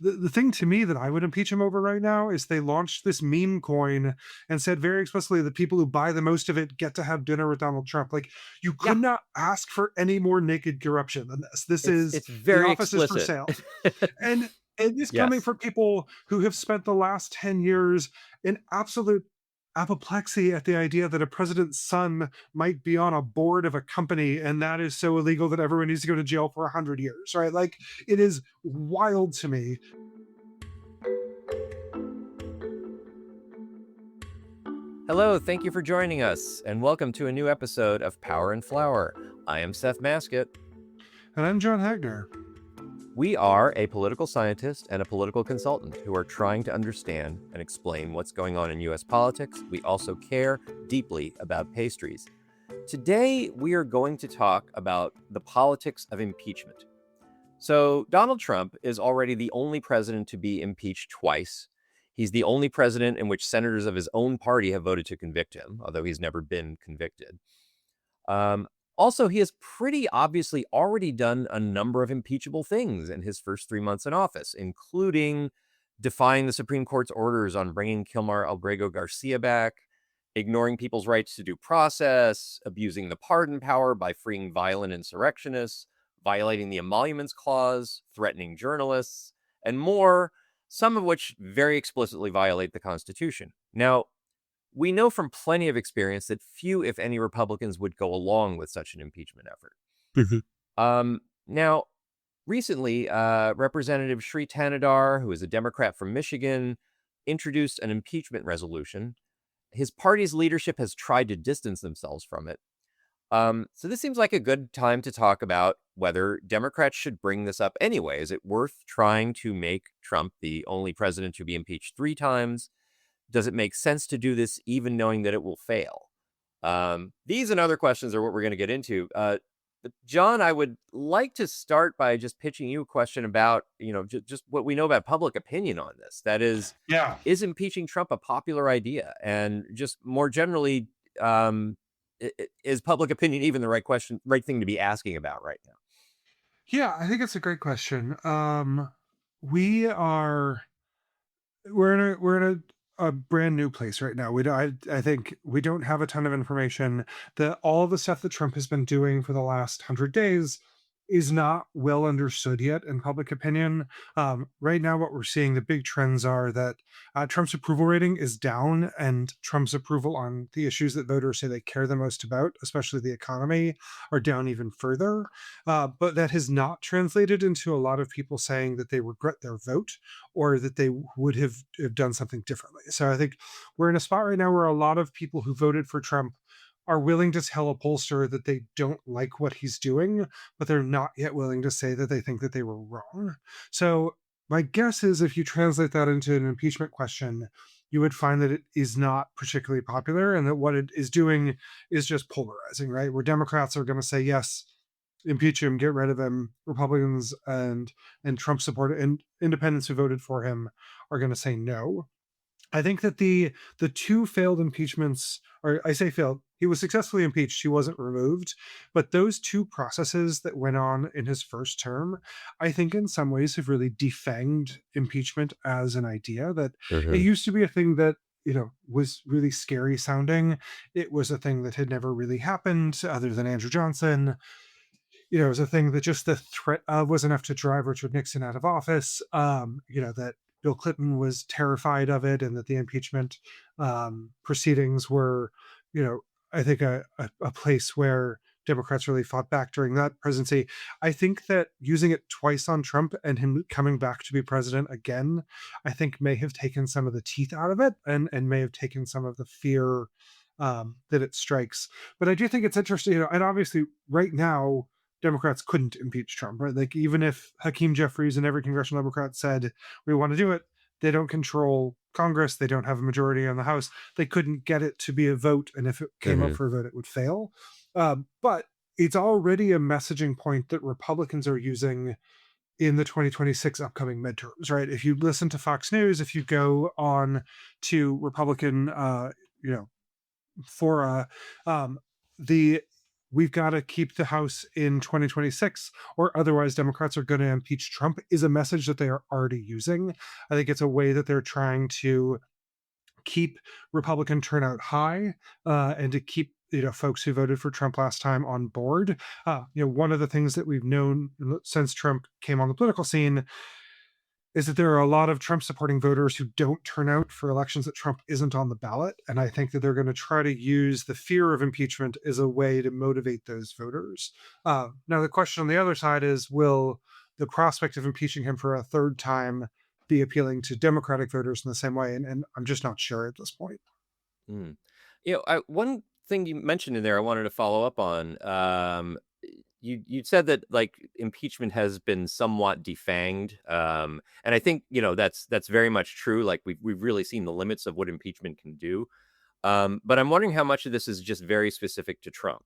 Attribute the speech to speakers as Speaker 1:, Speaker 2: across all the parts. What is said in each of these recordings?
Speaker 1: the thing to me that I would impeach him over right now is they launched this meme coin and said very explicitly the people who buy the most of it get to have dinner with Donald Trump. Like, you
Speaker 2: Yeah,
Speaker 1: could not ask for any more naked corruption than this. This is
Speaker 2: it's
Speaker 1: the
Speaker 2: very
Speaker 1: office is for
Speaker 2: explicit.
Speaker 1: sale. And it is coming
Speaker 2: Yes.
Speaker 1: from people who have spent the last 10 years in absolute apoplexy at the idea that a president's son might be on a board of a company and that is so illegal that everyone needs to go to jail for 100 years, right? Like, it is wild to me.
Speaker 2: Hello, thank you for joining us, and welcome to a new episode of Power and Flower. I am Seth Maskett.
Speaker 1: And I'm John Hagner.
Speaker 2: We are a political scientist and a political consultant who are trying to understand and explain what's going on in U.S. politics. We also care deeply about pastries. Today, we are going to talk about the politics of impeachment. So, Donald Trump is already the only president to be impeached twice. He's the only president in which senators of his own party have voted to convict him, although he's never been convicted. Also, he has pretty obviously already done a number of impeachable things in his first 3 months in office, including defying the Supreme Court's orders on bringing Kilmar Albrego Garcia back, ignoring people's rights to due process, abusing the pardon power by freeing violent insurrectionists, violating the Emoluments Clause, threatening journalists, and more, some of which very explicitly violate the Constitution. Now, we know from plenty of experience that few, if any, Republicans would go along with such an impeachment effort.
Speaker 1: Mhm.
Speaker 2: Now, recently, Representative Shri Tanadar, who is a Democrat from Michigan, introduced an impeachment resolution. His party's leadership has tried to distance themselves from it. So this seems like a good time to talk about whether Democrats should bring this up anyway. Is it worth trying to make Trump the only president to be impeached 3 times? Does it make sense to do this even knowing that it will fail? These and other questions are what we're going to get into. But John, I would like to start by just pitching you a question about, just what we know about public opinion on this. That
Speaker 1: Yeah.
Speaker 2: is impeaching Trump a popular idea? And just more generally, is public opinion even the right thing to be asking about right now?
Speaker 1: Yeah, I think it's a great question. We are we're in a brand new place right now. We don't, I think we don't have a ton of information. That all of the stuff that Trump has been doing for the last 100 days is not well understood yet in public opinion. Right now, what we're seeing, the big trends are that Trump's approval rating is down, and Trump's approval on the issues that voters say they care the most about, especially the economy, are down even further. But that has not translated into a lot of people saying that they regret their vote or that they would have done something differently. So I think we're in a spot right now where a lot of people who voted for Trump are willing to tell a pollster that they don't like what he's doing, but they're not yet willing to say that they think that they were wrong. So my guess is if you translate that into an impeachment question, you would find that it is not particularly popular and that what it is doing is just polarizing, right? Where Democrats are going to say, yes, impeach him, get rid of him. Republicans and Trump supporters and independents who voted for him are going to say no. I think that the two failed impeachments, or I say failed, he was successfully impeached, he wasn't removed, but those two processes that went on in his first term, I think in some ways have really defanged impeachment as an idea. That it
Speaker 2: Mhm.
Speaker 1: used to be a thing that was really scary sounding. It was a thing that had never really happened other than Andrew Johnson. It was a thing that just the threat of was enough to drive Richard Nixon out of office. That Bill Clinton was terrified of it, and that the impeachment proceedings were, you know, I think a place where Democrats really fought back during that presidency. I think that using it twice on Trump and him coming back to be president again, I think may have taken some of the teeth out of it and may have taken some of the fear that it strikes. But I do think it's interesting, and obviously right now Democrats couldn't impeach Trump, right? Like, even if Hakeem Jeffries and every congressional Democrat said we want to do it, they don't control Congress. They don't have a majority on the House. They couldn't get it to be a vote, and if it came up
Speaker 2: Mhm.
Speaker 1: for a vote, it would fail. But it's already a messaging point that Republicans are using in the 2026 upcoming midterms, right? If you listen to Fox News, if you go on to Republican, you know, fora, the we've got to keep the House in 2026, or otherwise Democrats are going to impeach Trump, is a message that they are already using. I think it's a way that they're trying to keep Republican turnout high, and to keep folks who voted for Trump last time on board. One of the things that we've known since Trump came on the political scene is that there are a lot of Trump supporting voters who don't turn out for elections that Trump isn't on the ballot. And I think that they're going to try to use the fear of impeachment as a way to motivate those voters. Now, the question on the other side is, will the prospect of impeaching him for a third time be appealing to Democratic voters in the same way? And I'm just not sure at this point.
Speaker 2: Mm. One thing you mentioned in there, I wanted to follow up on. You said that like impeachment has been somewhat defanged, and I think that's very much true. Like we've really seen the limits of what impeachment can do. But I'm wondering how much of this is just very specific to Trump.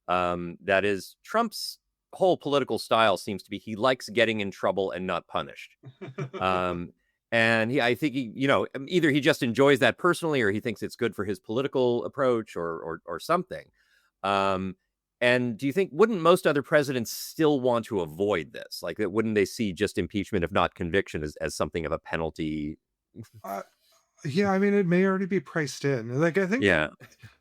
Speaker 2: That is, Trump's whole political style seems to be he likes getting in trouble and not punished. Um, and I think either he just enjoys that personally, or he thinks it's good for his political approach, or something. Um, and do you think wouldn't most other presidents still want to avoid this? Like, that wouldn't they see just impeachment, if not conviction, as something of a penalty?
Speaker 1: uh, yeah, I mean, it may already be priced in. Like, I think,
Speaker 2: Yeah.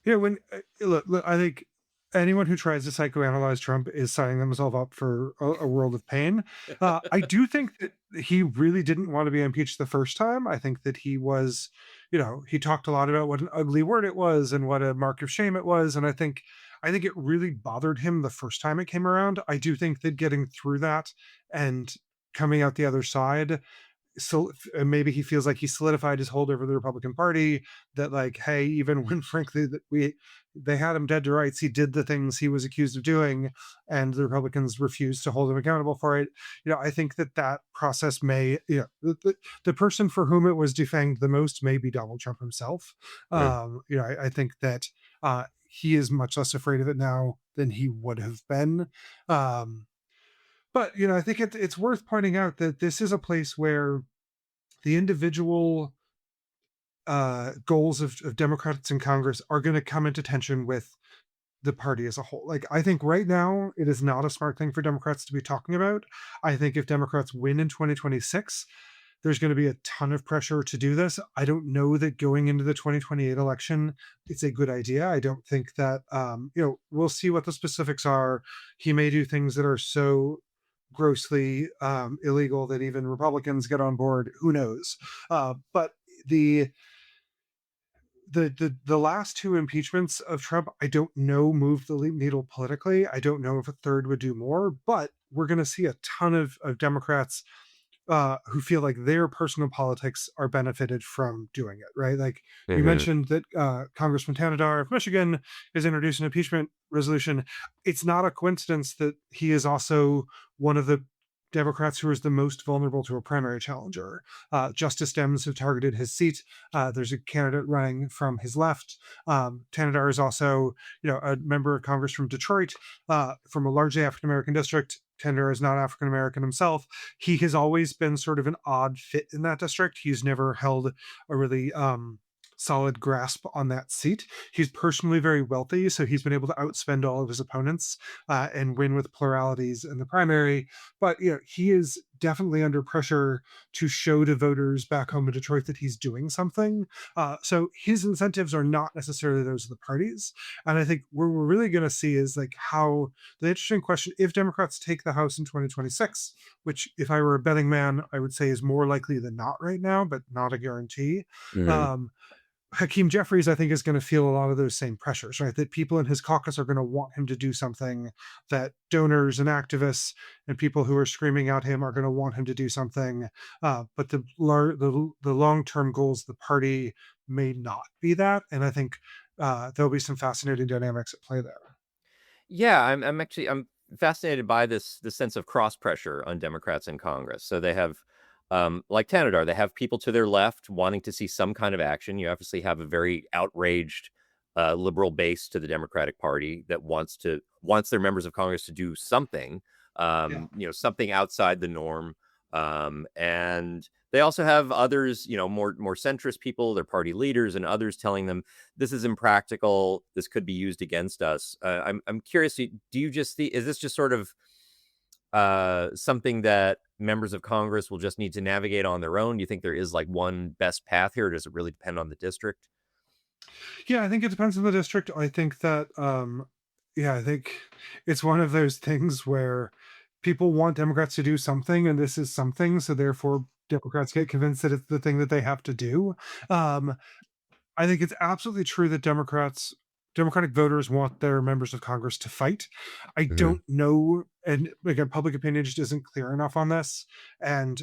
Speaker 1: when look, I think anyone who tries to psychoanalyze Trump is signing themselves up for a world of pain. I do think that he really didn't want to be impeached the first time. I think that he was, he talked a lot about what an ugly word it was and what a mark of shame it was, and I think it really bothered him the first time it came around. I do think that getting through that and coming out the other side, so maybe he feels like he solidified his hold over the Republican Party, that like, hey, even when frankly that they had him dead to rights, he did the things he was accused of doing, and the Republicans refused to hold him accountable for it. I think that process may, the person for whom it was defanged the most may be Donald Trump himself.
Speaker 2: Mm.
Speaker 1: I think that he is much less afraid of it now than he would have been. Um, but I think it's worth pointing out that this is a place where the individual goals of Democrats in Congress are going to come into tension with the party as a whole. Like, I think right now it is not a smart thing for Democrats to be talking about. I think if Democrats win in 2026, there's going to be a ton of pressure to do this. I don't know that going into the 2028 election, it's a good idea. I don't think that, we'll see what the specifics are. He may do things that are so grossly illegal that even Republicans get on board. Who knows? But the the last two impeachments of Trump, I don't know, moved the needle politically. I don't know if a third would do more, but we're going to see a ton of Democrats who feel like their personal politics are benefited from doing it, right? Like, we
Speaker 2: Hmm.
Speaker 1: mentioned that Congressman Tanadar of Michigan has introduced an impeachment resolution. It's not a coincidence that he is also one of the Democrats who is the most vulnerable to a primary challenger. Justice Dems have targeted his seat. There's a candidate running from his left. Tanadar is also, a member of Congress from Detroit, from a largely African American district. Tanadar is not African American himself. He has always been sort of an odd fit in that district. He's never held a really solid grasp on that seat. He's personally very wealthy, so he's been able to outspend all of his opponents and win with pluralities in the primary. But he is definitely under pressure to show to voters back home in Detroit that he's doing something. So his incentives are not necessarily those of the parties. And I think what we're really going to see is like how the interesting question: if Democrats take the House in 2026, which if I were a betting man, I would say is more likely than not right now, but not a guarantee.
Speaker 2: Hmm.
Speaker 1: Um, Hakeem Jeffries, I think, is going to feel a lot of those same pressures, right? That people in his caucus are going to want him to do something, that donors and activists and people who are screaming at him are going to want him to do something. But the long term goals of the party may not be that. And I think there'll be some fascinating dynamics at play there.
Speaker 2: Yeah, I'm fascinated by this sense of cross pressure on Democrats in Congress. So they have, like Tanadar, they have people to their left wanting to see some kind of action. You obviously have a very outraged liberal base to the Democratic Party that wants their members of Congress to do something,
Speaker 1: Yeah.
Speaker 2: something outside the norm. And They also have others, more centrist people, their party leaders, and others telling them this is impractical. This could be used against us. I'm curious. Do you just see? Is this just sort of something that members of Congress will just need to navigate on their own? Do you think there is like one best path here, or does it really depend on the district?
Speaker 1: Yeah, I think it depends on the district. I think that yeah, I think it's one of those things where people want Democrats to do something and this is something, so therefore Democrats get convinced that it's the thing that they have to do. Um I think it's absolutely true that Democratic voters want their members of Congress to fight. I
Speaker 2: Hmm.
Speaker 1: don't know, and again, public opinion just isn't clear enough on this. And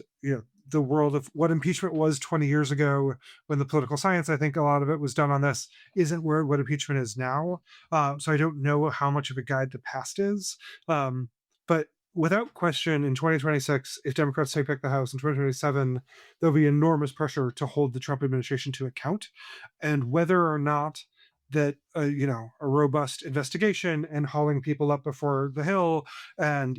Speaker 1: the world of what impeachment was 20 years ago, when the political science, I think a lot of it was done on this, isn't where what impeachment is now. So I don't know how much of a guide the past is. But without question, in 2026, if Democrats take back the House in 2027, there'll be enormous pressure to hold the Trump administration to account, and whether or not that a robust investigation and hauling people up before the hill and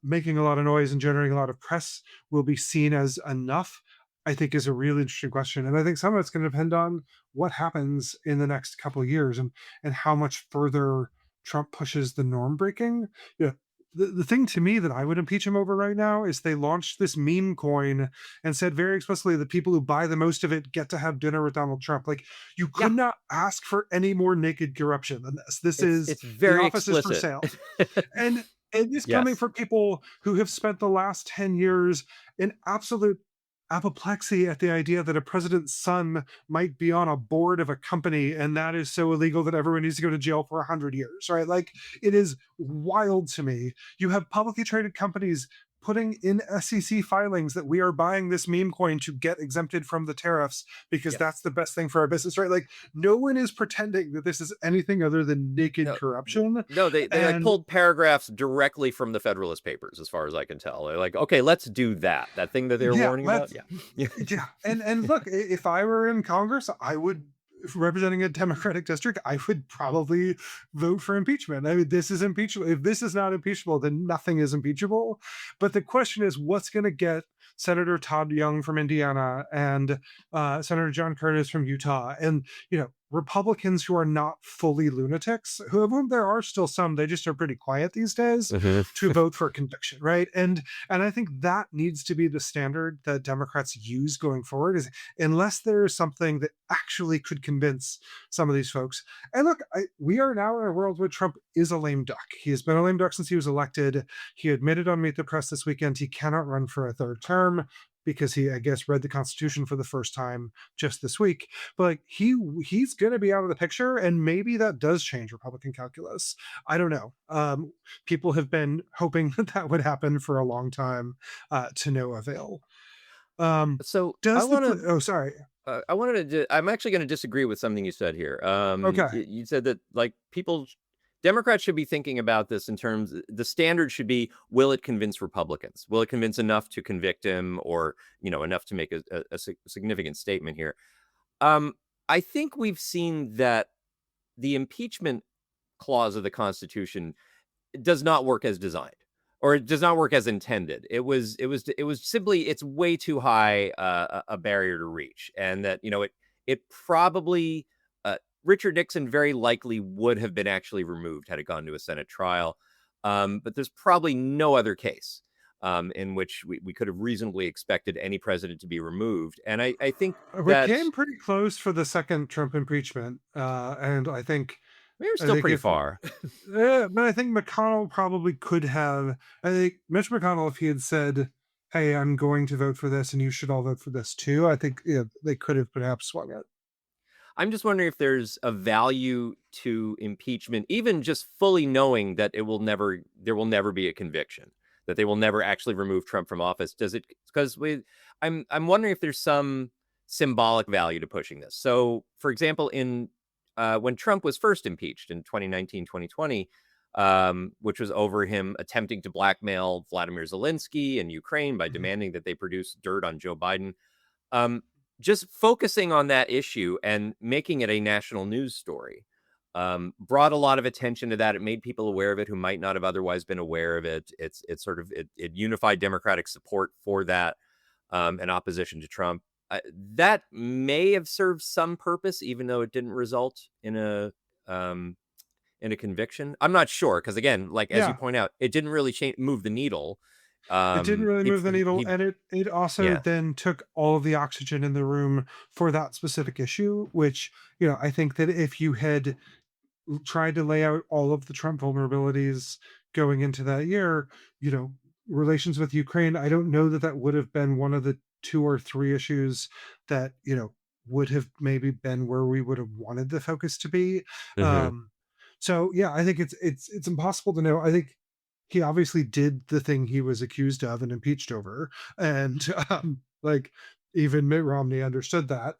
Speaker 1: making a lot of noise and generating a lot of press will be seen as enough, I think is a really interesting question. And I think some of it's going to depend on what happens in the next couple of years, and how much further Trump pushes the norm breaking. Yeah, the thing to me that I would impeach him over right now is they launched this meme coin and said very explicitly the people who buy the most of it get to have dinner with Donald Trump. Like, you
Speaker 2: Yeah,
Speaker 1: could not ask for any more naked corruption than this. This is
Speaker 2: it's
Speaker 1: the
Speaker 2: very
Speaker 1: office is for
Speaker 2: explicit.
Speaker 1: sale. And this coming
Speaker 2: Yes.
Speaker 1: from people who have spent the last 10 years in absolute apoplexy at the idea that a president's son might be on a board of a company, and that is so illegal that everyone needs to go to jail for 100 years, right? Like, it is wild to me. You have publicly traded companies putting in SEC filings that we are buying this meme coin to get exempted from the tariffs because
Speaker 2: Yes.
Speaker 1: that's the best thing for our business, right? Like, no one is pretending that this is anything other than naked
Speaker 2: No,
Speaker 1: corruption.
Speaker 2: no, they like
Speaker 1: And
Speaker 2: pulled paragraphs directly from the Federalist Papers, as far as I can tell. They're like, okay, let's do that thing that they were
Speaker 1: yeah,
Speaker 2: warning about.
Speaker 1: let's
Speaker 2: Yeah. Yeah.
Speaker 1: yeah, and look, if I were in Congress, I would, if representing a Democratic district, I would probably vote for impeachment. I mean, this is impeachable. If this is not impeachable, then nothing is impeachable. But the question is, what's going to get Senator Todd Young from Indiana and Senator John Curtis from Utah, and Republicans who are not fully lunatics, who of whom there are still some, they just are pretty quiet these days,
Speaker 2: Mhm.
Speaker 1: to vote for conviction, right? And I think that needs to be the standard that Democrats use going forward, is unless there is something that actually could convince some of these folks. And look, we are now in a world where Trump is a lame duck. He has been a lame duck since he was elected. He admitted on Meet the Press this weekend he cannot run for a third term because he, I guess, read the Constitution for the first time just this week. But like, he's going to be out of the picture, and maybe that does change Republican calculus. I don't know. People have been hoping that that would happen for a long time, to no avail. Um,
Speaker 2: So I
Speaker 1: does the
Speaker 2: want to.
Speaker 1: oh, sorry.
Speaker 2: I wanted to. I'm actually going to disagree with something you said here.
Speaker 1: Okay.
Speaker 2: You said that like Democrats should be thinking about this in terms. The standard should be: will it convince Republicans? Will it convince enough to convict him, or enough to make a significant statement here? Um, I think we've seen that the impeachment clause of the Constitution does not work as designed, or it does not work as intended. It was simply, it's way too high a barrier to reach, and that it probably Richard Nixon very likely would have been actually removed had it gone to a Senate trial. But there's probably no other case in which we could have reasonably expected any president to be removed. And I think
Speaker 1: We
Speaker 2: that
Speaker 1: came pretty close for the second Trump impeachment, and
Speaker 2: we were
Speaker 1: I
Speaker 2: still
Speaker 1: think
Speaker 2: pretty
Speaker 1: if
Speaker 2: far.
Speaker 1: but I think McConnell probably could have. I think Mitch McConnell, if he had said, "Hey, I'm going to vote for this, and you should all vote for this too," I think they could have perhaps swung it.
Speaker 2: I'm just wondering if there's a value to impeachment, even just fully knowing that there will never be a conviction, that they will never actually remove Trump from office. Does it? Because I'm wondering if there's some symbolic value to pushing this. So, for example, in when Trump was first impeached in 2019, 2020, which was over him attempting to blackmail Vladimir Zelensky and Ukraine by
Speaker 1: Mhm.
Speaker 2: demanding that they produce dirt on Joe Biden. Um, just focusing on that issue and making it a national news story brought a lot of attention to that. It made people aware of it who might not have otherwise been aware of it. It unified Democratic support for that. and opposition to Trump. That may have served some purpose, even though it didn't result um, in a conviction. I'm not sure because, again, like as you
Speaker 1: Yeah.
Speaker 2: point out, it didn't really move the needle.
Speaker 1: It didn't really move the needle,
Speaker 2: He
Speaker 1: and it also
Speaker 2: yeah.
Speaker 1: then took all of the oxygen in the room for that specific issue, which, I think that if you had tried to lay out all of the Trump vulnerabilities going into that year, you know, relations with Ukraine, I don't know that that would have been one of the two or three issues that, would have maybe been where we would have wanted the focus to be.
Speaker 2: Hmm.
Speaker 1: Um, so yeah, I think it's impossible to know. I think he obviously did the thing he was accused of and impeached over, and like even Mitt Romney understood that.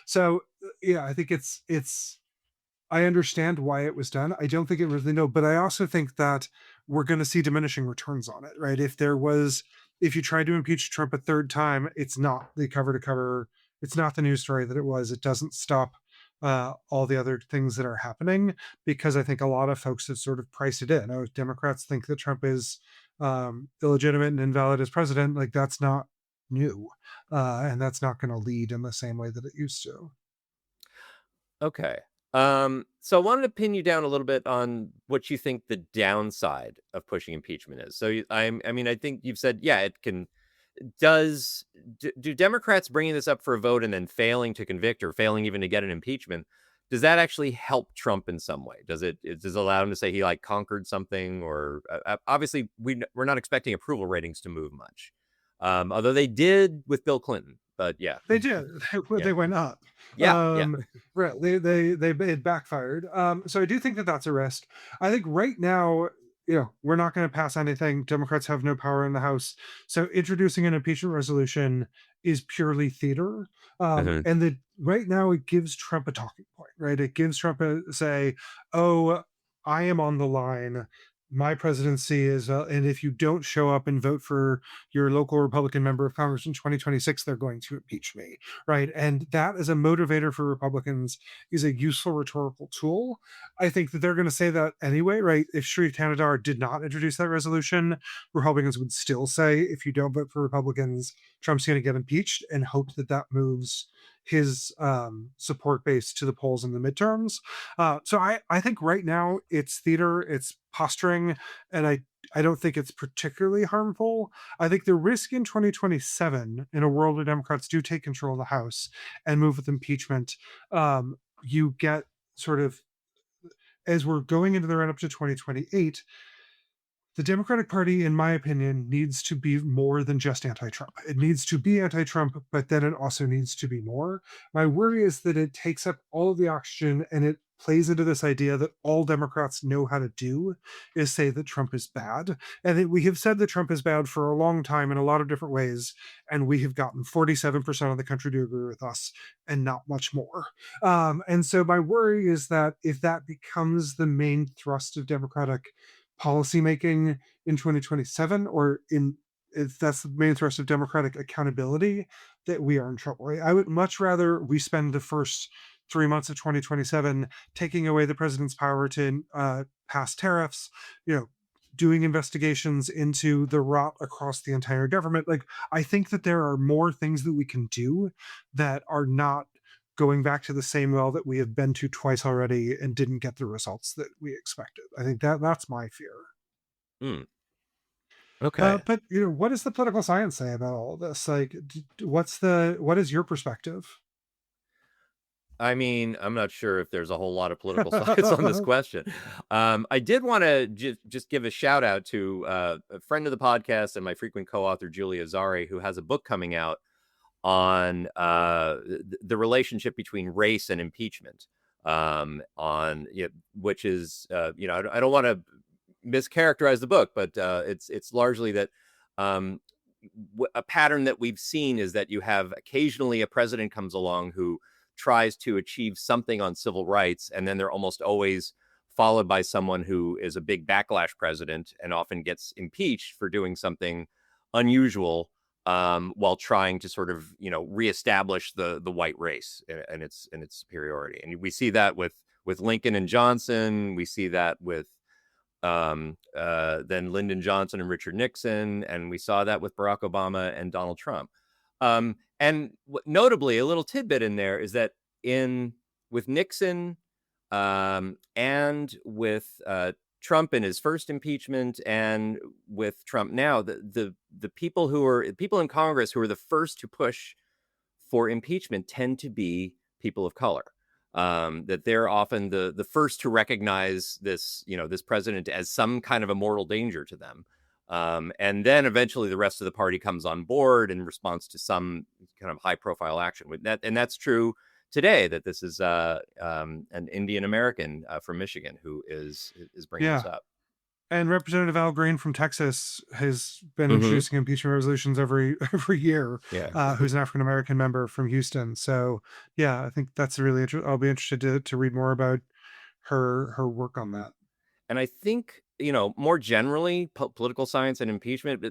Speaker 1: So yeah, I think it's I understand why it was done. I don't think it really no, but I also think that we're going to see diminishing returns on it, right? If you try to impeach Trump a third time, it's not the cover to cover. It's not the news story that it was. It doesn't stop all the other things that are happening because I think a lot of folks have sort of priced it in. Oh, Democrats think that Trump is illegitimate and invalid as president. Like that's not new, and that's not going to lead in the same way that it used to.
Speaker 2: Okay. So I wanted to pin you down a little bit on what you think the downside of pushing impeachment is. So I mean, I think you've said, yeah, it can. Do Democrats bringing this up for a vote and then failing to convict or failing even to get an impeachment? Does that actually help Trump in some way? Does it allow him to say he like conquered something? Or obviously we're not expecting approval ratings to move much, although they did with Bill Clinton. But yeah,
Speaker 1: They did.
Speaker 2: yeah,
Speaker 1: They went up.
Speaker 2: yeah, yeah.
Speaker 1: Right. They it backfired. So I do think that that's a risk. I think right now, we're not going to pass anything. Democrats have no power in the House, so introducing an impeachment resolution is purely theater. And that right now it gives Trump a talking point. Right. It gives Trump a say, "Oh, I am on the line. My presidency is, and if you don't show up and vote for your local Republican member of Congress in 2026, they're going to impeach me, right?" And that as a motivator for Republicans is a useful rhetorical tool. I think that they're going to say that anyway, right? If Sri Thanedar did not introduce that resolution, Republicans would still say, if you don't vote for Republicans, Trump's going to get impeached, and hope that that moves his support base to the polls in the midterms. So I think right now it's theater, it's posturing, and I don't think it's particularly harmful. I think the risk in 2027, in a world where Democrats do take control of the House and move with impeachment, you get sort of, as we're going into the run up to 2028, the Democratic Party, in my opinion, needs to be more than just anti Trump. It needs to be anti Trump, but then it also needs to be more. My worry is that it takes up all of the oxygen and it plays into this idea that all Democrats know how to do is say that Trump is bad. And that we have said that Trump is bad for a long time in a lot of different ways. And we have gotten 47% of the country to agree with us and not much more. And so my worry is that if that becomes the main thrust of Democratic policymaking in 2027, or in if that's the main thrust of democratic accountability, that we are in trouble. I would much rather we spend the first 3 months of 2027 taking away the president's power to pass tariffs, you know, doing investigations into the rot across the entire government. Like, I think that there are more things that we can do that are not going back to the same well that we have been to twice already and didn't get the results that we expected. I think that that's my fear.
Speaker 2: Hmm. Okay.
Speaker 1: But what does the political science say about all of this? Like, what is your perspective?
Speaker 2: I mean, I'm not sure if there's a whole lot of political science on this question. I did want to just give a shout out to a friend of the podcast and my frequent co-author, Julia Zari, who has a book coming out on the relationship between race and impeachment. Which is, I don't want to mischaracterize the book, but it's largely that a pattern that we've seen is that you have occasionally a president comes along who tries to achieve something on civil rights, and then they're almost always followed by someone who is a big backlash president and often gets impeached for doing something unusual, while trying to sort of reestablish the white race and its superiority. And we see that with Lincoln and Johnson. We see that with then Lyndon Johnson and Richard Nixon, and we saw that with Barack Obama and Donald Trump. And notably, a little tidbit in there is that in with Nixon, and with Trump in his first impeachment, and with Trump now, the people in Congress who are the first to push for impeachment tend to be people of color. That they're often the first to recognize this, this president as some kind of a mortal danger to them. And then eventually the rest of the party comes on board in response to some kind of high profile action with that. And that's true today, that this is an Indian American from Michigan who is bringing this
Speaker 1: Yeah.
Speaker 2: up.
Speaker 1: And Representative Al Green from Texas has been
Speaker 2: Mm-hmm.
Speaker 1: introducing impeachment resolutions every year.
Speaker 2: Yeah.
Speaker 1: Who's an African American member from Houston. So yeah, I think that's really I'll be interested to read more about her work on that.
Speaker 2: And I think, more generally, political science and impeachment,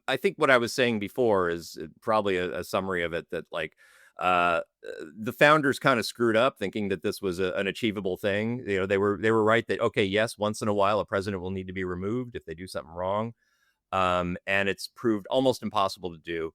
Speaker 2: I think what I was saying before is probably a summary of it, that like uh, the founders kind of screwed up thinking that this was an achievable thing. They were right that, okay, yes, once in a while, a president will need to be removed if they do something wrong. And it's proved almost impossible to do.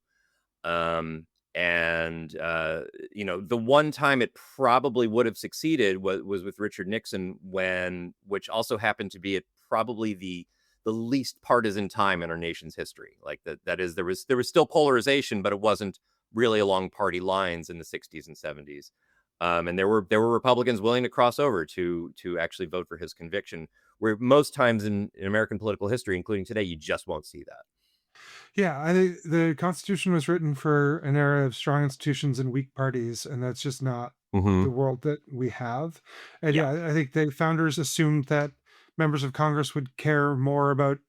Speaker 2: Um, and the one time it probably would have succeeded was with Richard Nixon, which also happened to be at probably the least partisan time in our nation's history. Like that is, there was still polarization, but it wasn't really along party lines in the 60s and 70s. And there were Republicans willing to cross over to actually vote for his conviction, where most times in American political history, including today, you just won't see that.
Speaker 1: Yeah, I think the Constitution was written for an era of strong institutions and weak parties, and that's just not
Speaker 2: Mm-hmm.
Speaker 1: the world that we have. And
Speaker 2: Yeah.
Speaker 1: yeah, I think the founders assumed that members of Congress would care more about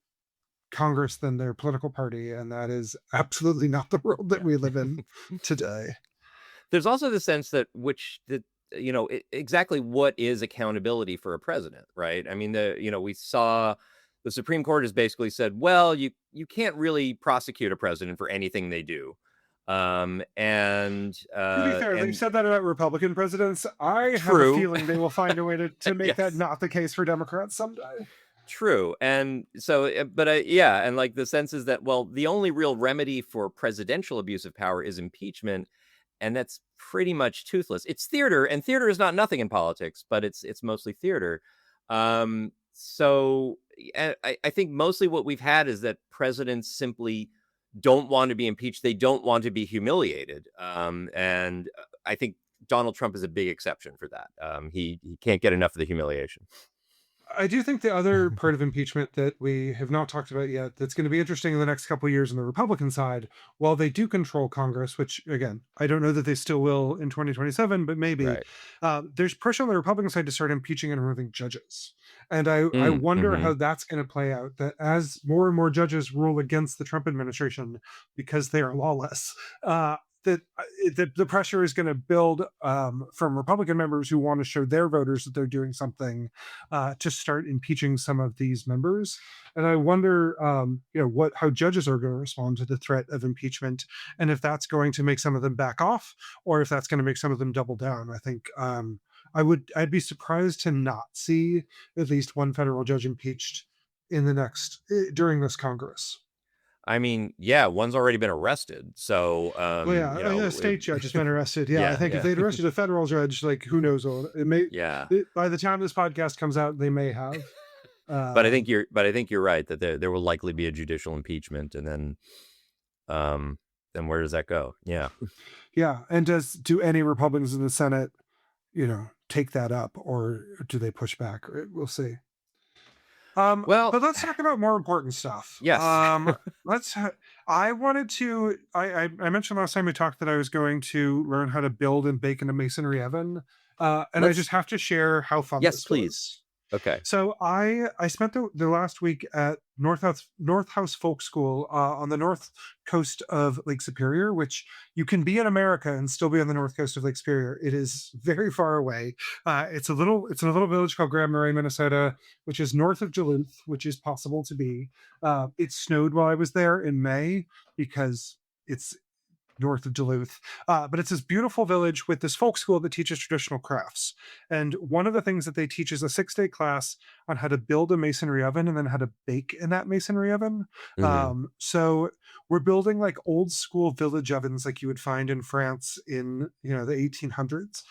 Speaker 1: Congress than their political party, and that is absolutely not the world that we live in today.
Speaker 2: There's also the sense exactly what is accountability for a president, right? I mean, we saw the Supreme Court has basically said, well, you can't really prosecute a president for anything they do. And
Speaker 1: To be fair, they've
Speaker 2: and
Speaker 1: said that about Republican presidents. I have a
Speaker 2: true.
Speaker 1: feeling they will find a way to make that
Speaker 2: Yes.
Speaker 1: not the case for Democrats someday.
Speaker 2: True. And so, but yeah, and like the sense is that, well, the only real remedy for presidential abuse of power is impeachment. And that's pretty much toothless. It's theater, and theater is not nothing in politics, but it's mostly theater. So I think mostly what we've had is that presidents simply don't want to be impeached. They don't want to be humiliated. And I think Donald Trump is a big exception for that. He can't get enough of the humiliation.
Speaker 1: I do think the other part of impeachment that we have not talked about yet that's going to be interesting in the next couple of years on the Republican side, while they do control Congress, which again, I don't know that they still will in 2027, but maybe
Speaker 2: Right.
Speaker 1: there's pressure on the Republican side to start impeaching and removing judges. And I wonder
Speaker 2: Mm-hmm.
Speaker 1: how that's going to play out, that as more and more judges rule against the Trump administration because they are lawless, that the pressure is going to build from Republican members who want to show their voters that they're doing something to start impeaching some of these members. And I wonder, what how judges are going to respond to the threat of impeachment, and if that's going to make some of them back off, or if that's going to make some of them double down. I think I'd be surprised to not see at least one federal judge impeached in the next during this Congress.
Speaker 2: I mean, yeah, one's already been arrested. So,
Speaker 1: Well, yeah, a state judge has been arrested. Yeah, I
Speaker 2: yeah,
Speaker 1: think if
Speaker 2: yeah,
Speaker 1: they'd arrested a federal judge, like who knows? It may
Speaker 2: yeah.
Speaker 1: by the time this podcast comes out, they may have. Um,
Speaker 2: But I think you're right that there will likely be a judicial impeachment, and then where does that go? Yeah.
Speaker 1: yeah, and do any Republicans in the Senate, take that up, or do they push back? We'll see.
Speaker 2: Well,
Speaker 1: But let's talk about more important stuff.
Speaker 2: yes.
Speaker 1: Let's. I wanted to. I mentioned last time we talked that I was going to learn how to build and bake in a masonry oven, and I
Speaker 2: Let's
Speaker 1: just have to share how fun
Speaker 2: Yes,
Speaker 1: this
Speaker 2: please.
Speaker 1: was.
Speaker 2: Okay.
Speaker 1: So I spent the last week at North House Folk School on the north coast of Lake Superior, which you can be in America and still be on the north coast of Lake Superior. It is very far away. It's in a little village called Grand Marais, Minnesota, which is north of Duluth, which is possible to be. It snowed while I was there in May because it's north of Duluth. But it's this beautiful village with this folk school that teaches traditional crafts. And one of the things that they teach is a 6-day class on how to build a masonry oven and then how to bake in that masonry oven.
Speaker 2: Hmm.
Speaker 1: So we're building like old school village ovens like you would find in France in the 1800s.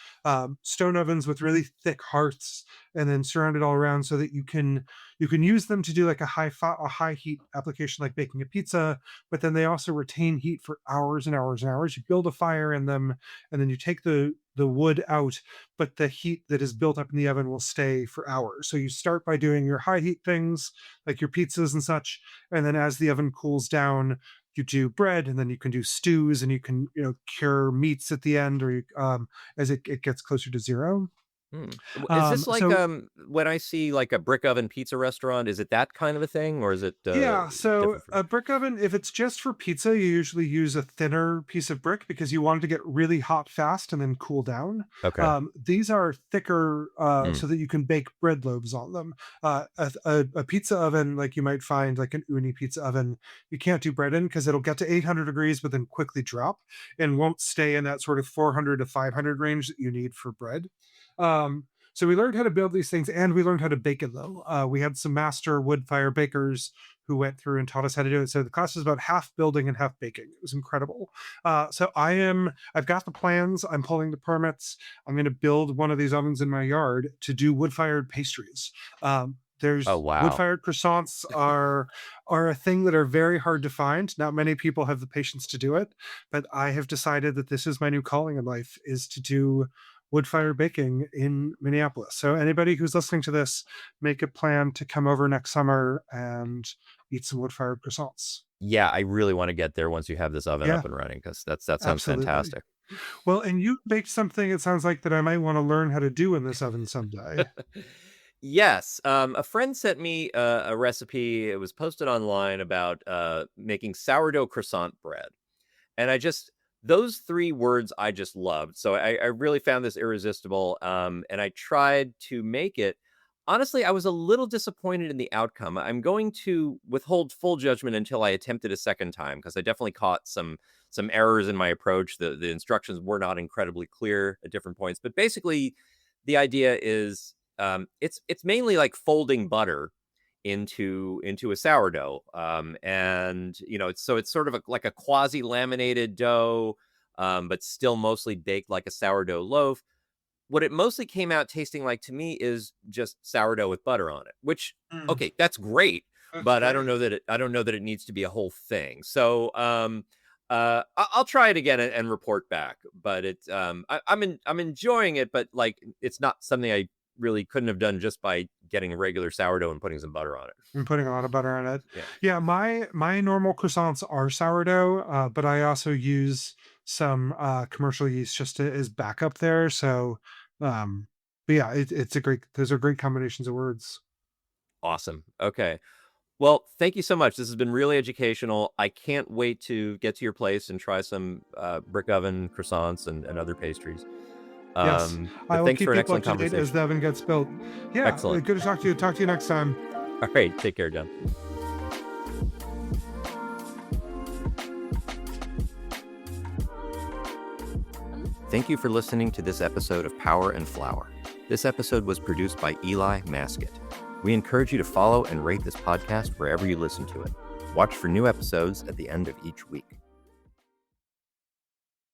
Speaker 1: Stone ovens with really thick hearts and then surrounded all around so that you can use them to do like a high heat application like baking a pizza, but then they also retain heat for hours and hours and hours. You build a fire in them, and then you take the wood out, but the heat that is built up in the oven will stay for hours. So you start by doing your high heat things like your pizzas and such, and then as the oven cools down, you do bread, and then you can do stews, and you can cure meats at the end, or as it gets closer to zero.
Speaker 2: Hmm. Is this like
Speaker 1: So
Speaker 2: when I see like a brick oven pizza restaurant? Is it that kind of a thing, or is it
Speaker 1: yeah, so
Speaker 2: different from?
Speaker 1: a brick oven, if it's just for pizza, you usually use a thinner piece of brick because you want it to get really hot fast and then cool down.
Speaker 2: Okay.
Speaker 1: These are thicker
Speaker 2: Mm.
Speaker 1: so that you can bake bread loaves on them. A pizza oven, like you might find, like an uni pizza oven, you can't do bread in because it'll get to 800 degrees, but then quickly drop and won't stay in that sort of 400 to 500 range that you need for bread. So we learned how to build these things and we learned how to bake it though. We had some master wood fire bakers who went through and taught us how to do it. So the class was about half building and half baking. It was incredible. I've got the plans. I'm pulling the permits. I'm going to build one of these ovens in my yard to do wood fired pastries.
Speaker 2: Oh
Speaker 1: There's wood
Speaker 2: wow.
Speaker 1: fired croissants are a thing that are very hard to find. Not many people have the patience to do it, but I have decided that this is my new calling in life is to do wood fire baking in Minneapolis. So anybody who's listening to this, make a plan to come over next summer and eat some wood fired croissants.
Speaker 2: Yeah, I really want to get there once you have this oven
Speaker 1: Yeah,
Speaker 2: up and running because that sounds
Speaker 1: absolutely.
Speaker 2: fantastic.
Speaker 1: Well, and you baked something it sounds like that I might want to learn how to do in this oven someday.
Speaker 2: Yes, a friend sent me a recipe. It was posted online about making sourdough croissant bread, and I just those three words I just loved. So I really found this irresistible, and I tried to make it. Honestly, I was a little disappointed in the outcome. I'm going to withhold full judgment until I attempt it a second time because I definitely caught some errors in my approach. The instructions were not incredibly clear at different points, but basically, the idea is it's mainly like folding butter into a sourdough, and it's sort of like a quasi laminated dough, but still mostly baked like a sourdough loaf. What it mostly came out tasting like to me is just sourdough with butter on it, which
Speaker 1: Mm,
Speaker 2: okay, that's great,
Speaker 1: that's
Speaker 2: but
Speaker 1: great.
Speaker 2: I don't know that it needs to be a whole thing. So I'll try it again and report back. But I'm enjoying it, but like it's not something I really couldn't have done just by getting regular sourdough and putting some butter on it.
Speaker 1: And putting a lot of butter on it.
Speaker 2: Yeah.
Speaker 1: Yeah, my normal croissants are sourdough, but I also use some commercial yeast just as backup there. So, but yeah, it's a great. Those are great combinations of words.
Speaker 2: Awesome. Okay. Well, thank you so much. This has been really educational. I can't wait to get to your place and try some brick oven croissants and other pastries.
Speaker 1: Yes, I
Speaker 2: But
Speaker 1: will
Speaker 2: thanks
Speaker 1: keep
Speaker 2: for an
Speaker 1: people up
Speaker 2: excellent
Speaker 1: to date as
Speaker 2: conversation.
Speaker 1: the oven gets built. Yeah,
Speaker 2: Excellent.
Speaker 1: good to talk to you. Talk to you next time.
Speaker 2: All right. Take care, John. Thank you for listening to this episode of Power and Flour. This episode was produced by Eli Maskett. We encourage you to follow and rate this podcast wherever you listen to it. Watch for new episodes at the end of each week.